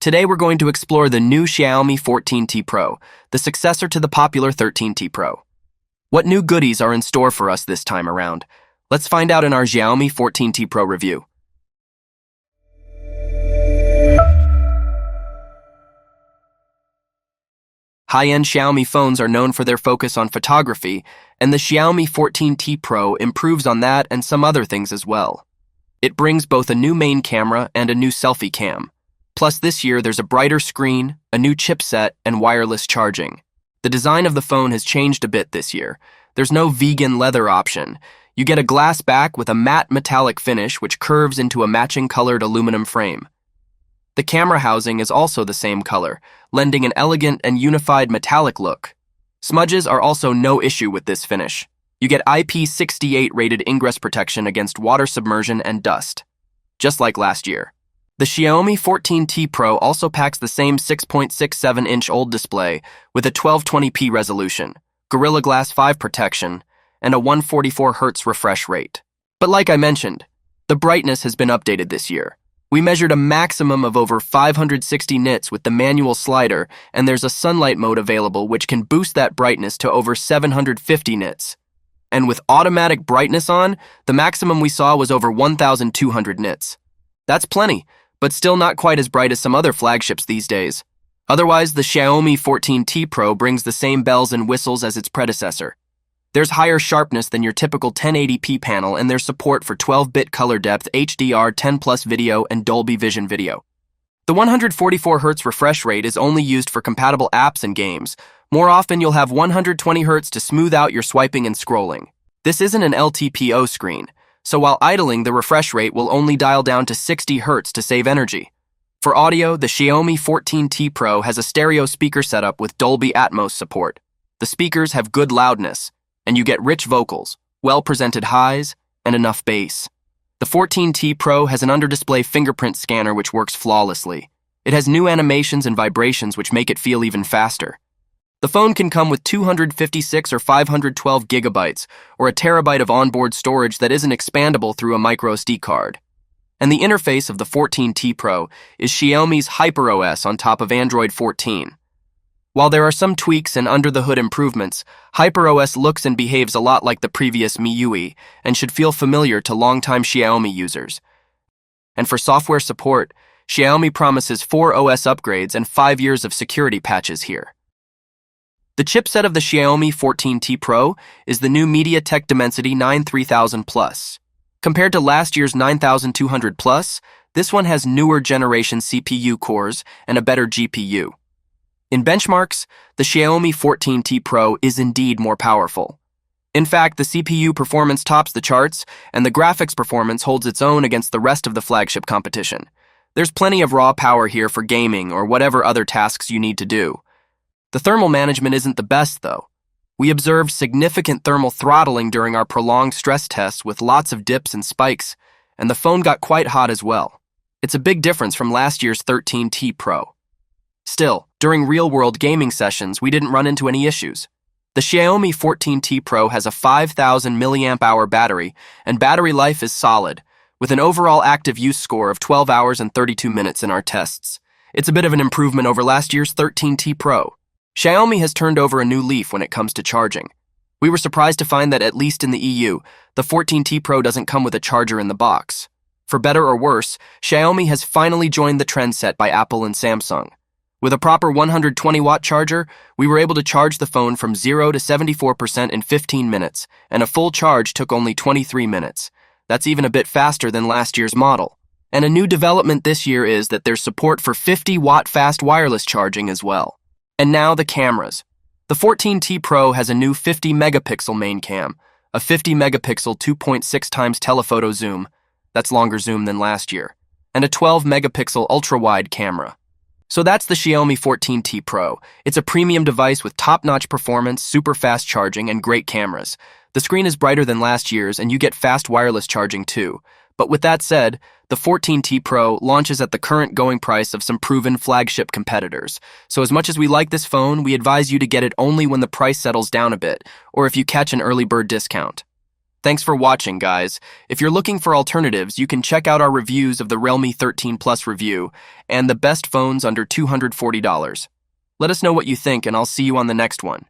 Today we're going to explore the new Xiaomi 14T Pro, the successor to the popular 13T Pro. What new goodies are in store for us this time around? Let's find out in our Xiaomi 14T Pro review. High-end Xiaomi phones are known for their focus on photography, and the Xiaomi 14T Pro improves on that and some other things as well. It brings both a new main camera and a new selfie cam. Plus this year there's a brighter screen, a new chipset, and wireless charging. The design of the phone has changed a bit this year. There's no vegan leather option. You get a glass back with a matte metallic finish which curves into a matching colored aluminum frame. The camera housing is also the same color, lending an elegant and unified metallic look. Smudges are also no issue with this finish. You get IP68 rated ingress protection against water submersion and dust, just like last year. The Xiaomi 14T Pro also packs the same 6.67-inch OLED display with a 1220p resolution, Gorilla Glass 5 protection, and a 144Hz refresh rate. But like I mentioned, the brightness has been updated this year. We measured a maximum of over 560 nits with the manual slider, and there's a sunlight mode available which can boost that brightness to over 750 nits. And with automatic brightness on, the maximum we saw was over 1,200 nits. That's plenty, but still not quite as bright as some other flagships these days. Otherwise, the Xiaomi 14T Pro brings the same bells and whistles as its predecessor. There's higher sharpness than your typical 1080p panel, and there's support for 12-bit color depth, HDR, 10+ video, and Dolby Vision video. The 144Hz refresh rate is only used for compatible apps and games. More often, you'll have 120Hz to smooth out your swiping and scrolling. This isn't an LTPO screen, so while idling, the refresh rate will only dial down to 60 Hz to save energy. For audio, the Xiaomi 14T Pro has a stereo speaker setup with Dolby Atmos support. The speakers have good loudness, and you get rich vocals, well-presented highs, and enough bass. The 14T Pro has an under-display fingerprint scanner which works flawlessly. It has new animations and vibrations which make it feel even faster. The phone can come with 256 or 512 gigabytes, or a terabyte of onboard storage that isn't expandable through a microSD card. And the interface of the 14T Pro is Xiaomi's HyperOS on top of Android 14. While there are some tweaks and under-the-hood improvements, HyperOS looks and behaves a lot like the previous MIUI and should feel familiar to longtime Xiaomi users. And for software support, Xiaomi promises 4 OS upgrades and 5 years of security patches here. The chipset of the Xiaomi 14T Pro is the new MediaTek Dimensity 93000+. Compared to last year's 9200+, this one has newer generation CPU cores and a better GPU. In benchmarks, the Xiaomi 14T Pro is indeed more powerful. In fact, the CPU performance tops the charts, and the graphics performance holds its own against the rest of the flagship competition. There's plenty of raw power here for gaming or whatever other tasks you need to do. The thermal management isn't the best, though. We observed significant thermal throttling during our prolonged stress tests with lots of dips and spikes, and the phone got quite hot as well. It's a big difference from last year's 13T Pro. Still, during real-world gaming sessions, we didn't run into any issues. The Xiaomi 14T Pro has a 5,000 mAh battery, and battery life is solid, with an overall active use score of 12 hours and 32 minutes in our tests. It's a bit of an improvement over last year's 13T Pro. Xiaomi has turned over a new leaf when it comes to charging. We were surprised to find that at least in the EU, the 14T Pro doesn't come with a charger in the box. For better or worse, Xiaomi has finally joined the trend set by Apple and Samsung. With a proper 120-watt charger, we were able to charge the phone from 0 to 74% in 15 minutes, and a full charge took only 23 minutes. That's even a bit faster than last year's model. And a new development this year is that there's support for 50-watt fast wireless charging as well. And now the cameras. The 14T Pro has a new 50-megapixel main cam, a 50-megapixel 2.6 times telephoto zoom, that's longer zoom than last year, and a 12-megapixel ultra-wide camera. So that's the Xiaomi 14T Pro. It's a premium device with top-notch performance, super fast charging, and great cameras. The screen is brighter than last year's, and you get fast wireless charging too. But with that said, the 14T Pro launches at the current going price of some proven flagship competitors. So as much as we like this phone, we advise you to get it only when the price settles down a bit, or if you catch an early bird discount. Thanks for watching, guys. If you're looking for alternatives, you can check out our reviews of the Realme 13 Plus review and the best phones under $240. Let us know what you think, and I'll see you on the next one.